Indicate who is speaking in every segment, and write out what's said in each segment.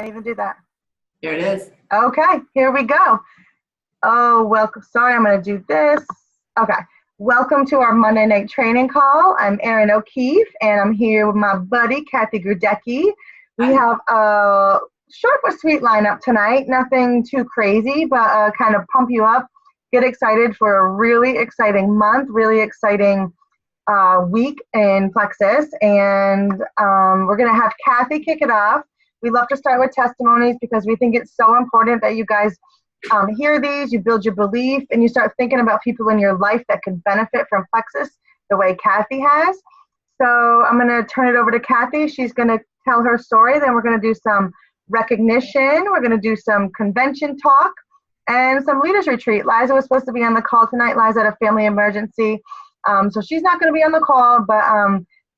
Speaker 1: Can't even do that.
Speaker 2: Here it is.
Speaker 1: Okay, here we go. Oh, welcome. Sorry, I'm going to do this. Okay. Welcome to our Monday night training call. I'm Erin O'Keefe, and I'm here with my buddy, Kathy Grudecki. We have a short but sweet lineup tonight. Nothing too crazy, but kind of pump you up. Get excited for a really exciting month, really exciting week in Plexus. And we're going to have Kathy kick it off. We love to start with testimonies because we think it's so important that you guys hear these, you build your belief, and you start thinking about people in your life that could benefit from Plexus the way Kathy has. So I'm going to turn it over to Kathy. She's going to tell her story. Then we're going to do some recognition. We're going to do some convention talk and some leaders retreat. Liza was supposed to be on the call tonight. Liza had a family emergency. So she's not going to be on the call, but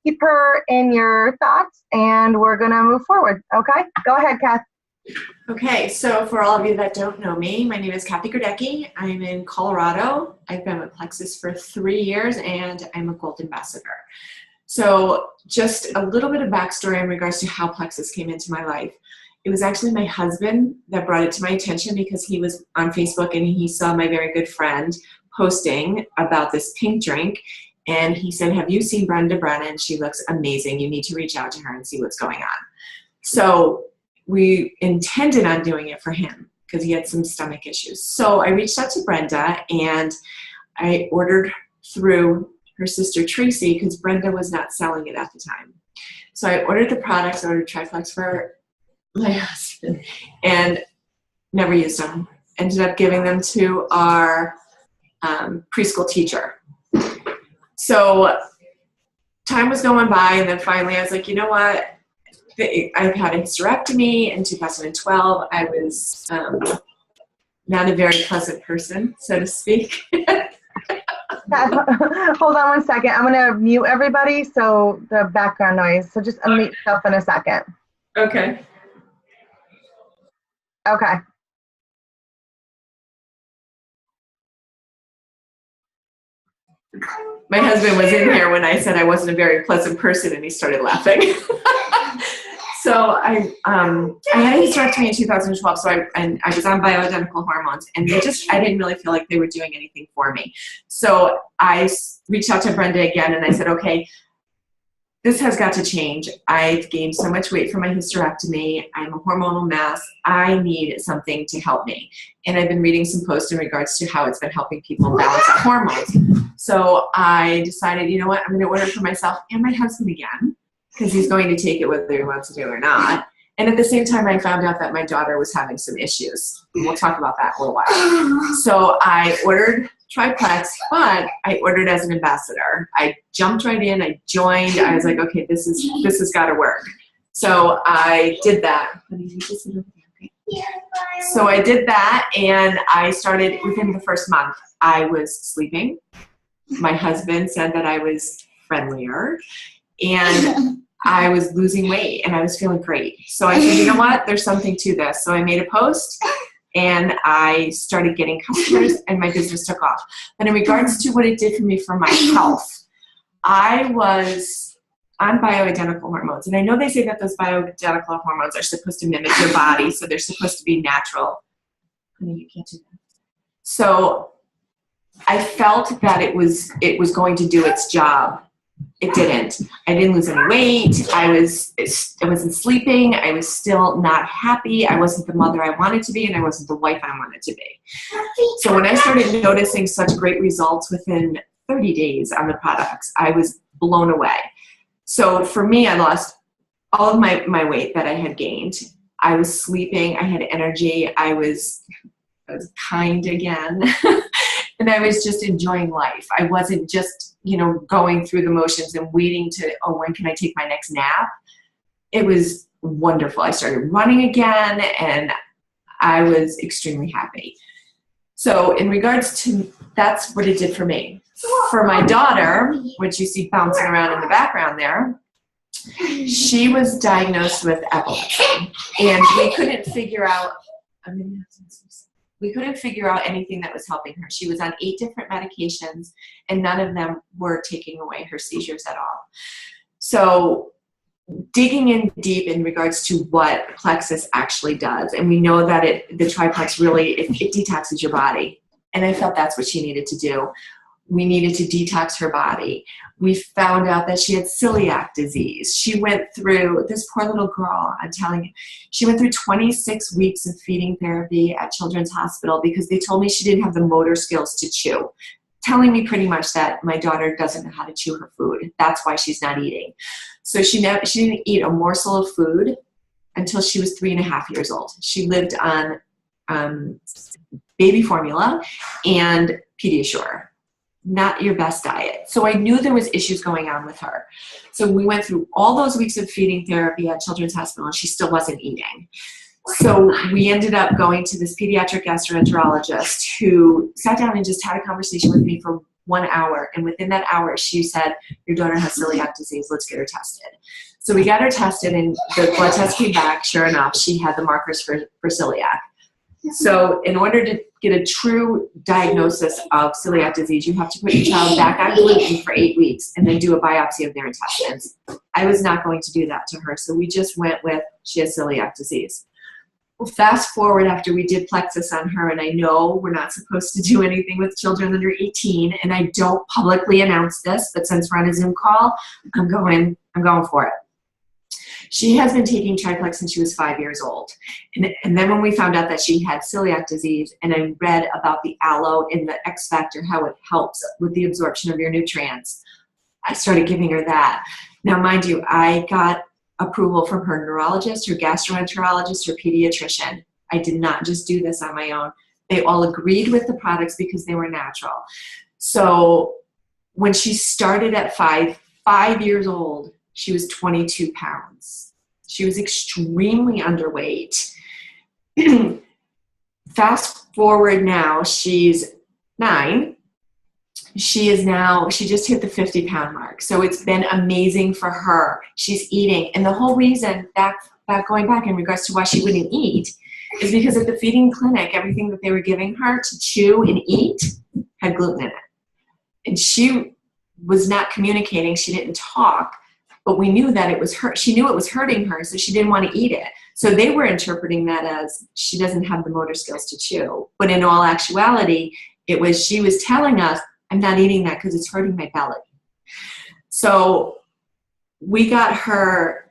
Speaker 1: keep her in your thoughts, and we're going to move forward. Okay? Go ahead, Kath.
Speaker 2: Okay, so for all of you that don't know me, my name is Kathy Grudecki. I'm in Colorado. I've been with Plexus for 3 years, and I'm a Gold Ambassador. So just a little bit of backstory in regards to how Plexus came into my life. It was actually my husband that brought it to my attention because he was on Facebook and he saw my very good friend posting about this pink drink. And he said, "Have you seen Brenda Brennan? She looks amazing. You need to reach out to her and see what's going on." So we intended on doing it for him because he had some stomach issues. So I reached out to Brenda and I ordered through her sister Tracy because Brenda was not selling it at the time. So I ordered the products, I ordered Triflex for my husband and never used them. Ended up giving them to our preschool teacher. So time was going by, and then finally I was like, you know what? I've had a hysterectomy in 2012. I was not a very pleasant person, so to speak.
Speaker 1: Hold on one second. I'm going to mute everybody so the background noise. So just unmute yourself in a second.
Speaker 2: Okay.
Speaker 1: Okay.
Speaker 2: My husband was in here when I said I wasn't a very pleasant person, and he started laughing. So I had a hysterectomy in 2012, so I was on bioidentical hormones, and I didn't really feel like they were doing anything for me. So I reached out to Brenda again, and I said, okay, this has got to change. I've gained so much weight from my hysterectomy. I'm a hormonal mess. I need something to help me. And I've been reading some posts in regards to how it's been helping people balance their hormones. So I decided, you know what, I'm going to order it for myself and my husband again, because he's going to take it whether he wants to do it or not. And at the same time, I found out that my daughter was having some issues. We'll talk about that in a little while. So I ordered Triplex, but I ordered as an ambassador. I jumped right in. I joined. I was like, okay, this has got to work. So I did that. So I did that, and I started within the first month. I was sleeping. My husband said that I was friendlier, and I was losing weight, and I was feeling great. So I said, you know what? There's something to this. So I made a post, and I started getting customers, and my business took off. But in regards to what it did for me for my health, I was on bioidentical hormones. And I know they say that those bioidentical hormones are supposed to mimic your body, so they're supposed to be natural. Honey, you can't do that. So I felt that it was going to do its job. It didn't. I didn't lose any weight. I wasn't sleeping. I was still not happy. I wasn't the mother I wanted to be, and I wasn't the wife I wanted to be. So when I started noticing such great results within 30 days on the products, I was blown away. So for me, I lost all of my weight that I had gained. I was sleeping. I had energy. I was kind again. And I was just enjoying life. I wasn't just, going through the motions and waiting to, oh, when can I take my next nap? It was wonderful. I started running again, and I was extremely happy. So in regards to, that's what it did for me. For my daughter, which you see bouncing around in the background there, she was diagnosed with epilepsy, and we couldn't figure out, anything that was helping her. She was on 8 different medications, and none of them were taking away her seizures at all. So digging in deep in regards to what Plexus actually does. And we know that the Triplex really, it detoxes your body. And I felt that's what she needed to do. We needed to detox her body. We found out that she had celiac disease. She went through, this poor little girl, I'm telling you, she went through 26 weeks of feeding therapy at Children's Hospital because they told me she didn't have the motor skills to chew, telling me pretty much that my daughter doesn't know how to chew her food. That's why she's not eating. So she didn't eat a morsel of food until she was 3.5 years old. She lived on baby formula and Pediasure. Not your best diet. So I knew there was issues going on with her. So we went through all those weeks of feeding therapy at Children's Hospital and she still wasn't eating. So we ended up going to this pediatric gastroenterologist who sat down and just had a conversation with me for 1 hour. And within that hour, she said, your daughter has celiac disease. Let's get her tested. So we got her tested and the blood test came back. Sure enough, she had the markers for celiac. So in order to get a true diagnosis of celiac disease, you have to put your child back on gluten for 8 weeks and then do a biopsy of their intestines. I was not going to do that to her, so we just went with she has celiac disease. Well, fast forward after we did Plexus on her, and I know we're not supposed to do anything with children under 18, and I don't publicly announce this, but since we're on a Zoom call, I'm going for it. She has been taking Triplex since she was 5 years old. And then when we found out that she had celiac disease and I read about the aloe and the X Factor, how it helps with the absorption of your nutrients, I started giving her that. Now, mind you, I got approval from her neurologist, her gastroenterologist, her pediatrician. I did not just do this on my own. They all agreed with the products because they were natural. So when she started at 5 years old, she was 22 pounds. She was extremely underweight. Fast forward now, she's 9. She just hit the 50-pound mark. So it's been amazing for her. She's eating. And the whole reason, going back in regards to why she wouldn't eat, is because at the feeding clinic, everything that they were giving her to chew and eat had gluten in it. And she was not communicating. She didn't talk. But we knew that it was her. She knew it was hurting her, so she didn't want to eat it. So they were interpreting that as she doesn't have the motor skills to chew. But in all actuality, she was telling us, I'm not eating that because it's hurting my belly. So we got her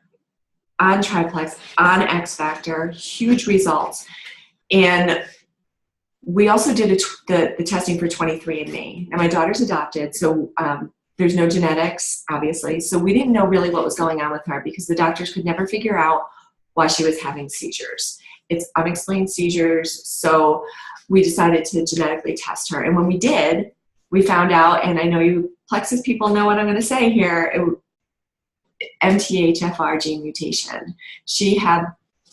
Speaker 2: on Triplex, on X Factor, huge results. And we also did the testing for 23andMe. Now my daughter's adopted, so there's no genetics, obviously. So we didn't know really what was going on with her because the doctors could never figure out why she was having seizures. It's unexplained seizures. So we decided to genetically test her. And when we did, we found out, and I know you Plexus people know what I'm going to say here, MTHFR gene mutation. She had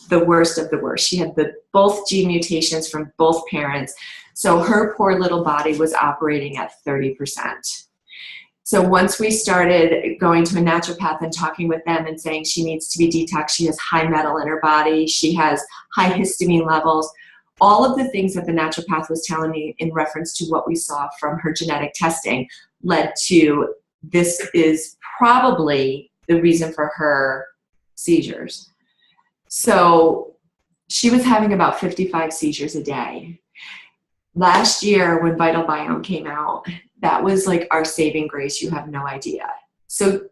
Speaker 2: the worst of the worst. She had both gene mutations from both parents. So her poor little body was operating at 30%. So once we started going to a naturopath and talking with them and saying she needs to be detoxed, she has high metal in her body, she has high histamine levels, all of the things that the naturopath was telling me in reference to what we saw from her genetic testing led to this is probably the reason for her seizures. So she was having about 55 seizures a day. Last year when Vital Biome came out, that was like our saving grace. You have no idea. So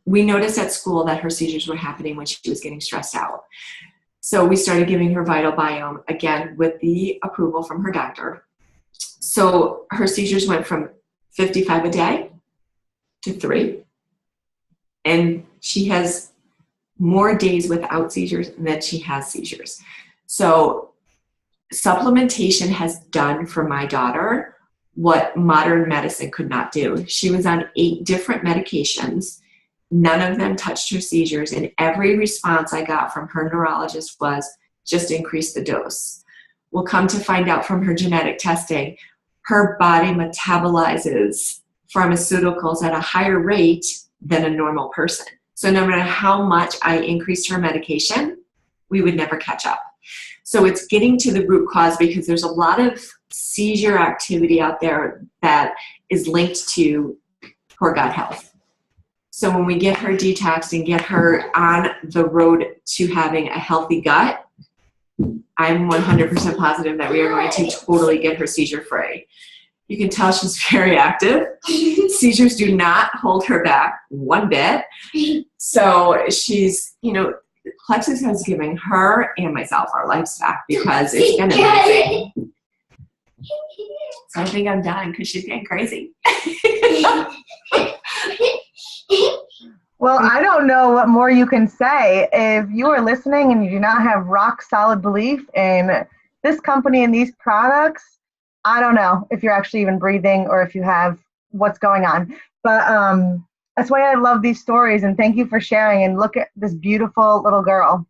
Speaker 2: we noticed at school that her seizures were happening when she was getting stressed out. So we started giving her Vital Biome, again, with the approval from her doctor. So her seizures went from 55 a day to 3. And she has more days without seizures than she has seizures. So supplementation has done for my daughter what modern medicine could not do. She was on 8 different medications. None of them touched her seizures, and every response I got from her neurologist was just increase the dose. We'll come to find out from her genetic testing, her body metabolizes pharmaceuticals at a higher rate than a normal person. So no matter how much I increased her medication, we would never catch up. So it's getting to the root cause because there's a lot of seizure activity out there that is linked to poor gut health. So when we get her detoxed and get her on the road to having a healthy gut, I'm 100% positive that we are going to totally get her seizure free. You can tell she's very active. Seizures do not hold her back one bit. So she's, Plexus has given her and myself our lives back because it's been amazing. So I think I'm done because she's getting crazy.
Speaker 1: Well, I don't know what more you can say. If you are listening and you do not have rock solid belief in this company and these products, I don't know if you're actually even breathing or if you have what's going on. But that's why I love these stories, and thank you for sharing. And look at this beautiful little girl.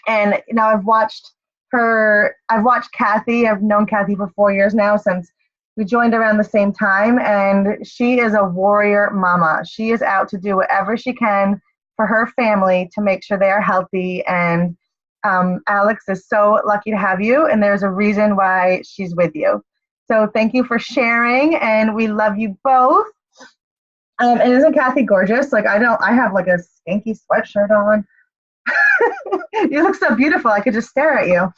Speaker 1: And I've watched Kathy. I've known Kathy for 4 years now, since we joined around the same time, and she is a warrior mama. She is out to do whatever she can for her family to make sure they are healthy. And Alex is so lucky to have you, and there's a reason why she's with you. So thank you for sharing, and we love you both. And isn't Kathy gorgeous? I have like a skanky sweatshirt on. You look so beautiful. I could just stare at you.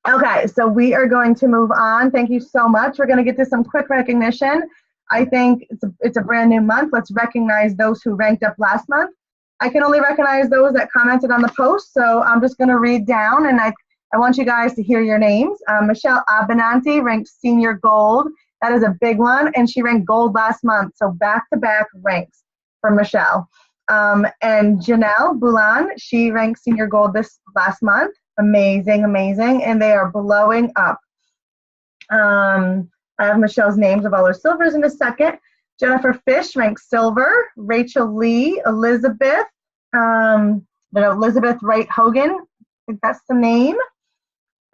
Speaker 1: Okay, so we are going to move on. Thank you so much. We're going to get to some quick recognition. I think it's a brand new month. Let's recognize those who ranked up last month. I can only recognize those that commented on the post, so I'm just going to read down, and I want you guys to hear your names. Michelle Abenanti ranked senior gold. That is a big one, and she ranked gold last month, so back-to-back ranks for Michelle. And Janelle Boulan, she ranked senior gold this last month. Amazing, amazing, and they are blowing up. I have Michelle's names of all her silvers in a second. Jennifer Fish ranked silver. Rachel Lee, Elizabeth Wright Hogan, I think that's the name.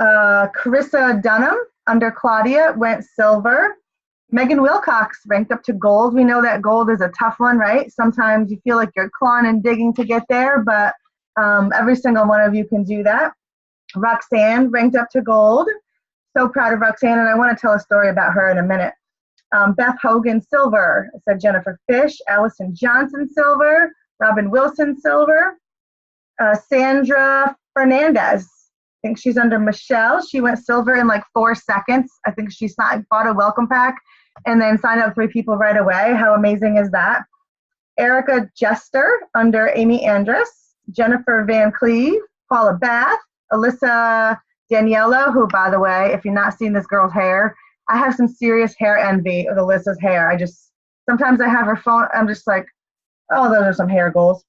Speaker 1: Carissa Dunham under Claudia went silver. Megan Wilcox ranked up to gold. We know that gold is a tough one, right? Sometimes you feel like you're clawing and digging to get there, but every single one of you can do that. Roxanne ranked up to gold. So proud of Roxanne, and I want to tell a story about her in a minute. Beth Hogan, silver. I said Jennifer Fish. Allison Johnson, silver. Robin Wilson, silver. Sandra Fernandez, I think she's under Michelle. She went silver in like 4 seconds. I think she bought a welcome pack and then signed up 3 people right away. How amazing is that? Erica Jester under Amy Andrus. Jennifer Van Cleve. Paula Bath. Alyssa Daniela, who, by the way, if you're not seeing this girl's hair, I have some serious hair envy of Alyssa's hair. Sometimes I have her phone, I'm just like, oh, those are some hair goals.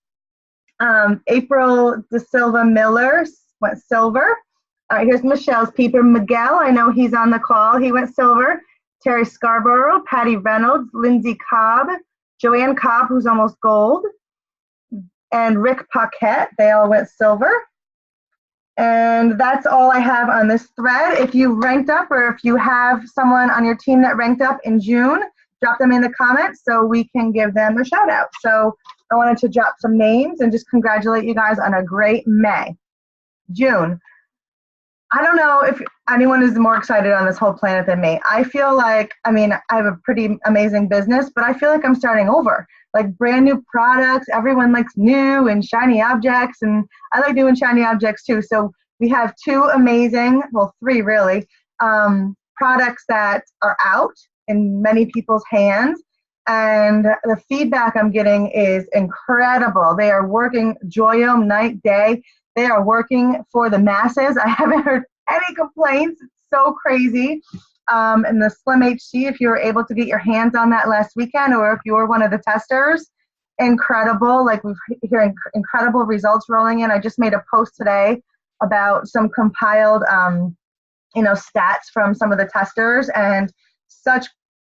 Speaker 1: April De Silva Miller went silver. Here's Michelle's peeper, Miguel. I know he's on the call. He went silver. Terry Scarborough, Patty Reynolds, Lindsay Cobb, Joanne Cobb, who's almost gold, and Rick Paquette. They all went silver. And that's all I have on this thread. If you ranked up, or if you have someone on your team that ranked up in June, drop them in the comments so we can give them a shout out. So I wanted to drop some names and just congratulate you guys on a great May. June. I don't know if anyone is more excited on this whole planet than me. I feel like, I have a pretty amazing business, but I feel like I'm starting over. Like brand new products, everyone likes new and shiny objects, and I like doing shiny objects too. So we have 2 amazing, well 3 really, products that are out in many people's hands, and the feedback I'm getting is incredible. They are working Joyome night, day. They are working for the masses. I haven't heard any complaints. It's so crazy. And the Slim HC, if you were able to get your hands on that last weekend, or if you were one of the testers, incredible. Like we're hearing incredible results rolling in. I just made a post today about some compiled, stats from some of the testers, and such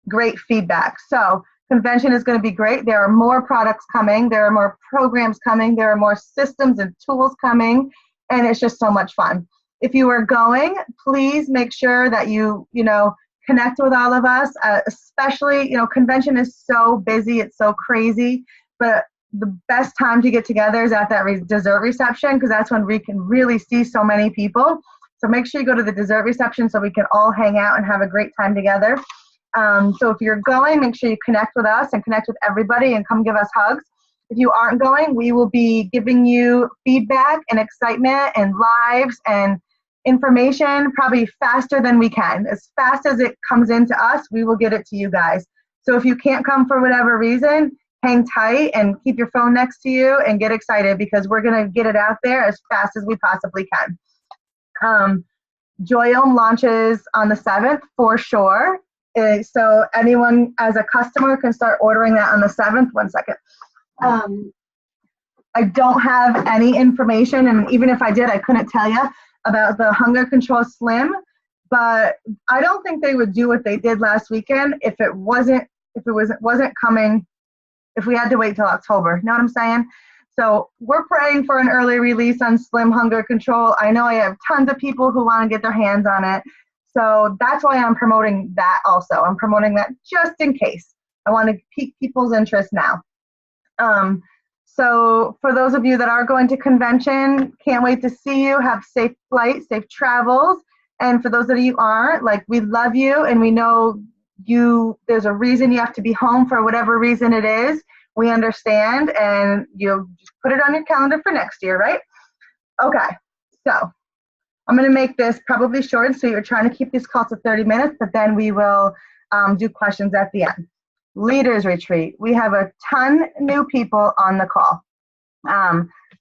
Speaker 1: great feedback. So convention is going to be great. There are more products coming. There are more programs coming. There are more systems and tools coming, and it's just so much fun. If you are going, please make sure that you connect with all of us, especially, convention is so busy. It's so crazy, but the best time to get together is at that dessert reception, because that's when we can really see so many people. So make sure you go to the dessert reception so we can all hang out and have a great time together. So if you're going, make sure you connect with us and connect with everybody and come give us hugs. If you aren't going, we will be giving you feedback and excitement and lives and information probably faster than we can. As fast as it comes into us, we will get it to you guys. So if you can't come for whatever reason, hang tight and keep your phone next to you and get excited because we're going to get it out there as fast as we possibly can. Joyome launches on the 7th for sure. So anyone as a customer can start ordering that on the 7th. One second. I don't have any information, and even if I did, I couldn't tell you about the Hunger Control Slim, but I don't think they would do what they did last weekend if it wasn't coming, if we had to wait till October. You know what I'm saying? So we're praying for an early release on Slim Hunger Control. I know I have tons of people who want to get their hands on it. So that's why I'm promoting that also. I'm promoting that just in case. I want to pique people's interest now. So for those of you that are going to convention, can't wait to see you. Have safe flight, safe travels. And for those of you who aren't, like, we love you and we know there's a reason you have to be home for whatever reason it is. We understand, and you just put it on your calendar for next year, right? Okay, so I'm going to make this probably short, so you're trying to keep these calls to 30 minutes, but then we will do questions at the end. Leaders Retreat. We have a ton new people on the call.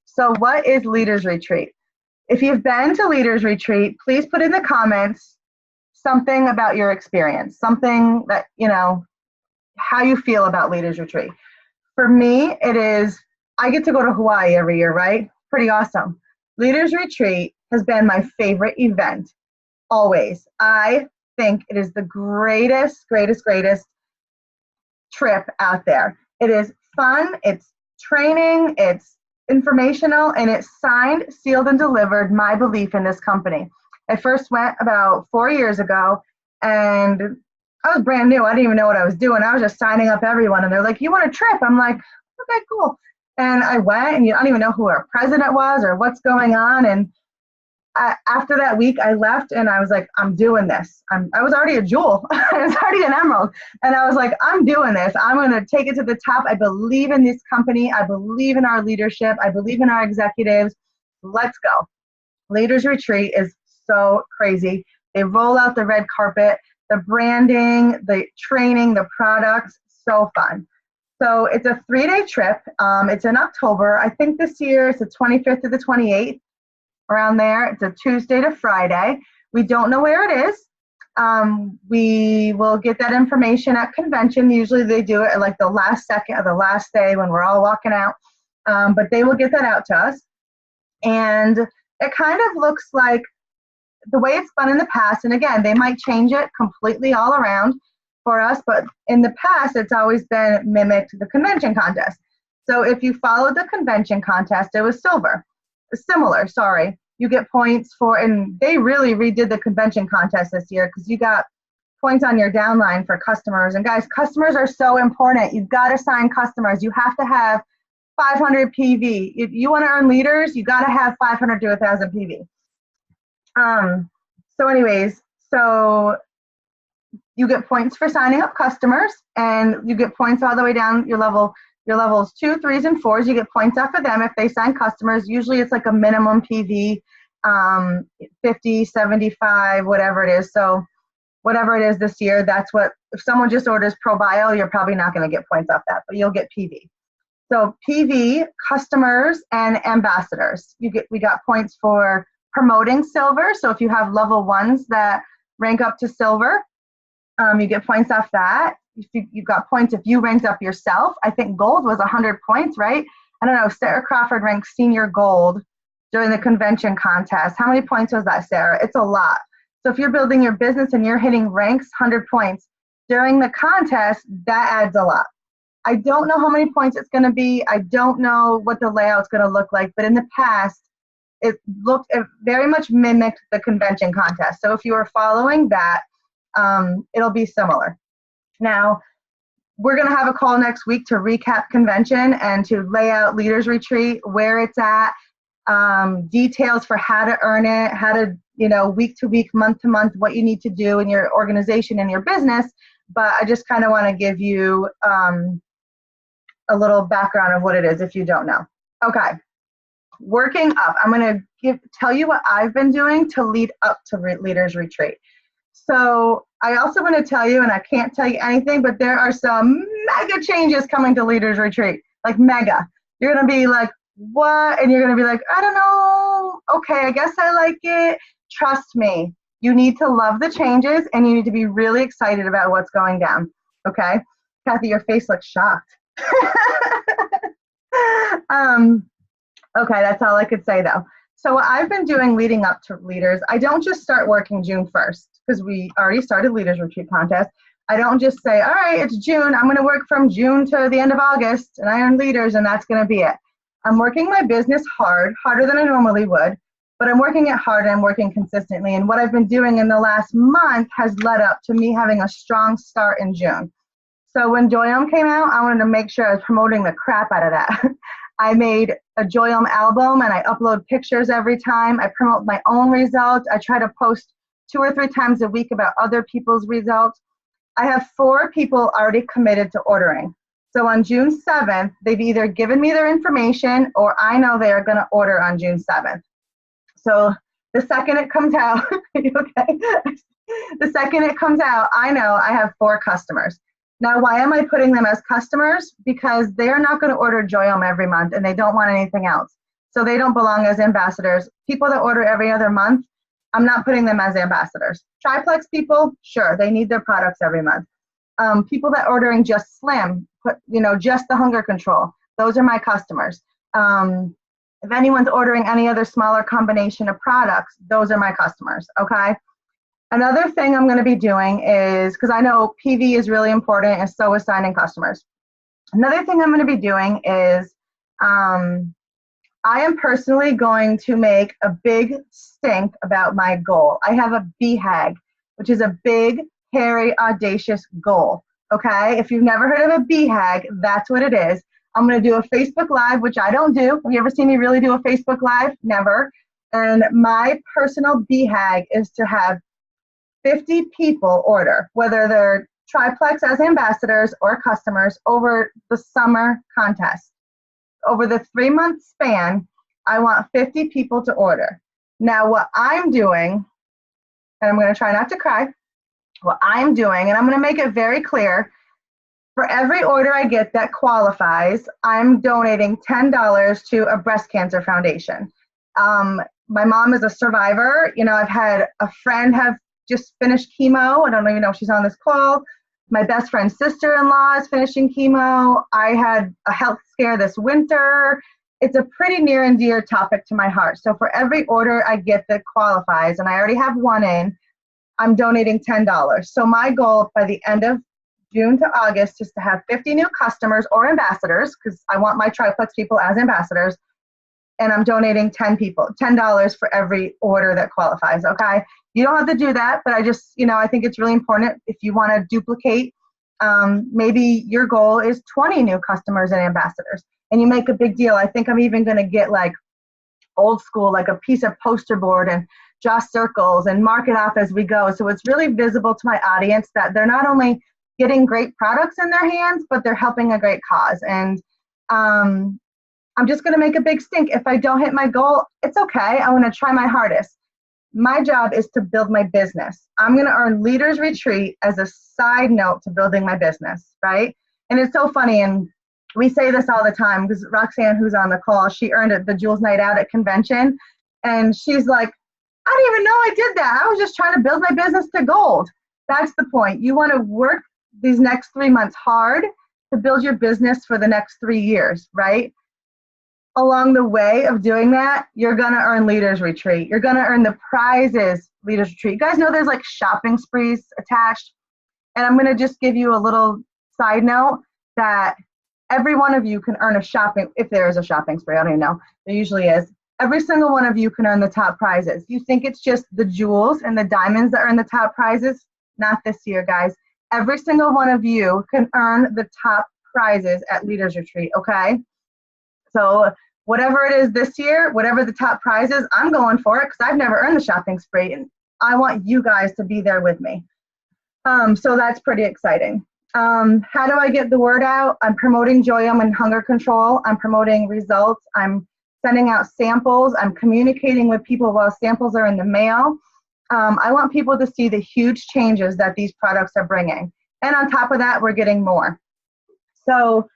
Speaker 1: So what is Leaders Retreat? If you've been to Leaders Retreat, please put in the comments something about your experience, something that, how you feel about Leaders Retreat. For me, it is, I get to go to Hawaii every year, right? Pretty awesome. Leaders Retreat has been my favorite event, always. I think it is the greatest trip out there. It is fun, it's training, it's informational, and it's signed, sealed, and delivered my belief in this company. I first went about 4 years ago, and I was brand new. I didn't even know what I was doing. I was just signing up everyone, and they're like, "You want a trip?" I'm like, "Okay, cool." And I went, and I don't even know who our president was or what's going on. And after that week, I left, and I was like, "I'm doing this." I was already a jewel. I was already an emerald. And I was like, "I'm doing this. I'm going to take it to the top. I believe in this company. I believe in our leadership. I believe in our executives. Let's go." Leaders Retreat is so crazy. They roll out the red carpet, the branding, the training, the products, so fun. So it's a 3-day trip. It's in October. I think this year it's the 25th to the 28th, around there. It's a Tuesday to Friday. We don't know where it is. We will get that information at convention. Usually they do it at like the last second of the last day when we're all walking out. But they will get that out to us. And it kind of looks like the way it's been in the past, and again, they might change it completely all around for us, but in the past, it's always been mimicked the convention contest. So if you followed the convention contest, it was similar, sorry. You get points for, and they really redid the convention contest this year because you got points on your downline for customers. And guys, customers are so important. You've got to sign customers. You have to have 500 PV. If you want to earn leaders, you got to have 500 to 1,000 PV. So anyways, so you get points for signing up customers, and you get points all the way down your levels 2, 3s, and 4s. You get points off of them if they sign customers. Usually it's like a minimum PV, 50, 75, whatever it is. So whatever it is this year, that's what, if someone just orders ProBio, you're probably not going to get points off that, but you'll get PV. So PV, customers, and ambassadors. We got points for promoting silver. So if you have level 1s that rank up to silver, you get points off that. You got points if you ranked up yourself. I think gold was 100 points, right? I don't know. Sarah Crawford ranked senior gold during the convention contest. How many points was that, Sarah? It's a lot. So if you're building your business and you're hitting ranks, 100 points. During the contest, that adds a lot. I don't know how many points it's going to be. I don't know what the layout's going to look like. But in the past, it very much mimicked the convention contest. So if you are following that, it'll be similar. Now, we're going to have a call next week to recap convention and to lay out Leaders Retreat, where it's at, details for how to earn it, how to, week to week, month to month, what you need to do in your organization and your business. but I just kind of want to give you a little background of what it is if you don't know. Okay, working up. I'm going to tell you what I've been doing to lead up to Leaders Retreat. So I also want to tell you, and I can't tell you anything, but there are some mega changes coming to Leaders Retreat, like mega. You're going to be like, what? And you're going to be like, I don't know. Okay, I guess I like it. Trust me, you need to love the changes and you need to be really excited about what's going down. Okay? Kathy, your face looks shocked. Okay, that's all I could say though. So what I've been doing leading up to Leaders, I don't just start working June 1st because we already started Leaders Retreat Contest. I don't just say, all right, it's June. I'm going to work from June to the end of August and I earn Leaders and that's going to be it. I'm working my business harder than I normally would, but I'm working it hard and I'm working consistently. And what I've been doing in the last month has led up to me having a strong start in June. So when Joyum came out, I wanted to make sure I was promoting the crap out of that. I made a Joyum album and I upload pictures every time. I promote my own results. I try to post 2 or 3 times a week about other people's results. I have 4 people already committed to ordering. So on June 7th, they've either given me their information or I know they are going to order on June 7th. So the second it comes out, okay? The second it comes out, I know I have 4 customers. Now, why am I putting them as customers? Because they are not going to order Joyum every month and they don't want anything else. So they don't belong as ambassadors. People that order every other month, I'm not putting them as ambassadors. Triplex people, sure, they need their products every month. People that are ordering just Slim, just the hunger control, those are my customers. If anyone's ordering any other smaller combination of products, those are my customers, okay? Another thing I'm going to be doing is, because I know PV is really important and so is signing customers. Another thing I'm going to be doing is I am personally going to make a big stink about my goal. I have a BHAG, which is a big, hairy, audacious goal, okay? If you've never heard of a BHAG, that's what it is. I'm going to do a Facebook Live, which I don't do. Have you ever seen me really do a Facebook Live? Never. And my personal BHAG is to have 50 people order, whether they're Triplex as ambassadors or customers, over the summer contest. Over the 3-month span, I want 50 people to order. Now, what I'm doing, and I'm going to try not to cry, what I'm doing, and I'm going to make it very clear, for every order I get that qualifies, I'm donating $10 to a breast cancer foundation. My mom is a survivor. I've had a friend have just finished chemo. I don't even know if she's on this call. My best friend's sister-in-law is finishing chemo. I had a health scare this winter. It's a pretty near and dear topic to my heart. So for every order I get that qualifies, and I already have 1 in, I'm donating $10. So my goal by the end of June to August is to have 50 new customers or ambassadors, because I want my Triplex people as ambassadors, and I'm donating $10 for every order that qualifies, okay? You don't have to do that, but I just, I think it's really important if you want to duplicate, maybe your goal is 20 new customers and ambassadors, and you make a big deal. I think I'm even going to get like old school, like a piece of poster board and draw circles and mark it off as we go. So it's really visible to my audience that they're not only getting great products in their hands, but they're helping a great cause. And I'm just going to make a big stink. If I don't hit my goal, it's okay. I'm going to try my hardest. My job is to build my business. I'm going to earn Leaders Retreat as a side note to building my business, right? And it's so funny, and we say this all the time because Roxanne, who's on the call, she earned it the Jules Night Out at convention, and she's like, I didn't even know I did that. I was just trying to build my business to gold. That's the point. You want to work these next 3 months hard to build your business for the next 3 years, right? Along the way of doing that, you're going to earn Leaders Retreat. You're going to earn the prizes Leaders Retreat. You guys know there's like shopping sprees attached. And I'm going to just give you a little side note that every one of you can earn a shopping, if there is a shopping spree, I don't even know. There usually is. Every single one of you can earn the top prizes. You think it's just the jewels and the diamonds that earn the top prizes? Not this year, guys. Every single one of you can earn the top prizes at Leaders Retreat, okay? So whatever it is this year, whatever the top prize is, I'm going for it because I've never earned the shopping spree, and I want you guys to be there with me. So that's pretty exciting. How do I get the word out? I'm promoting Joyum and hunger control. I'm promoting results. I'm sending out samples. I'm communicating with people while samples are in the mail. I want people to see the huge changes that these products are bringing. And on top of that, we're getting more. So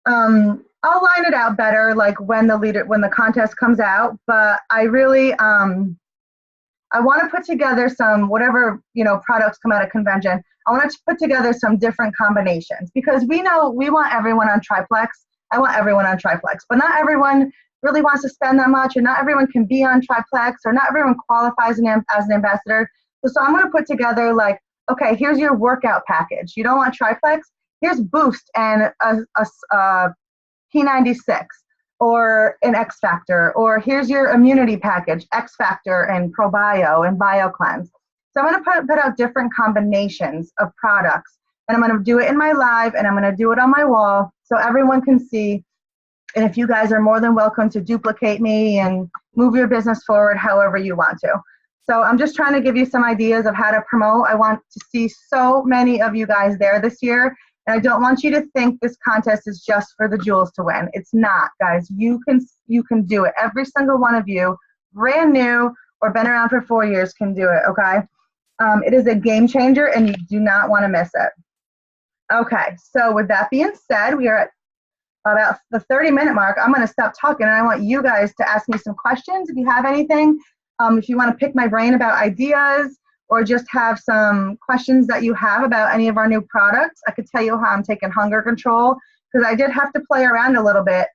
Speaker 1: I'll line it out better, like when the contest comes out. But I really, I want to put together some, whatever, products come out of convention. I want to put together some different combinations, because we know we want everyone on Triplex. I want everyone on Triplex, but not everyone really wants to spend that much, or not everyone can be on Triplex, or not everyone qualifies as an ambassador. So I'm going to put together, like, okay, here's your workout package. You don't want Triplex? Here's Boost and a P96 or an X Factor, or here's your immunity package, X Factor and ProBio and BioCleanse. So I'm going to put out different combinations of products, and I'm going to do it in my live, and I'm going to do it on my wall so everyone can see. And if you guys are more than welcome to duplicate me and move your business forward however you want to. So I'm just trying to give you some ideas of how to promote. I want to see so many of you guys there this year. And I don't want you to think this contest is just for the jewels to win. It's not, guys. You can do it. Every single one of you, brand new or been around for 4 years, can do it, okay? It is a game changer, and you do not want to miss it. Okay, so with that being said, we are at about the 30-minute mark. I'm going to stop talking, and I want you guys to ask me some questions if you have anything. If you want to pick my brain about ideas, or just have some questions that you have about any of our new products. I could tell you how I'm taking hunger control, because I did have to play around a little bit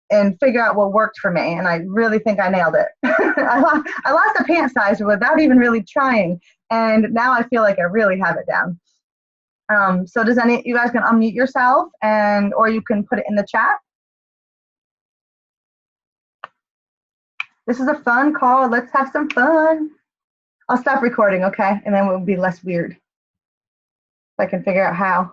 Speaker 1: and figure out what worked for me, and I really think I nailed it. I lost a pant size without even really trying, and now I feel like I really have it down. So does you guys can unmute yourself, or you can put it in the chat. This is a fun call. Let's have some fun. I'll stop recording, okay? And then it will be less weird. If I can figure out how.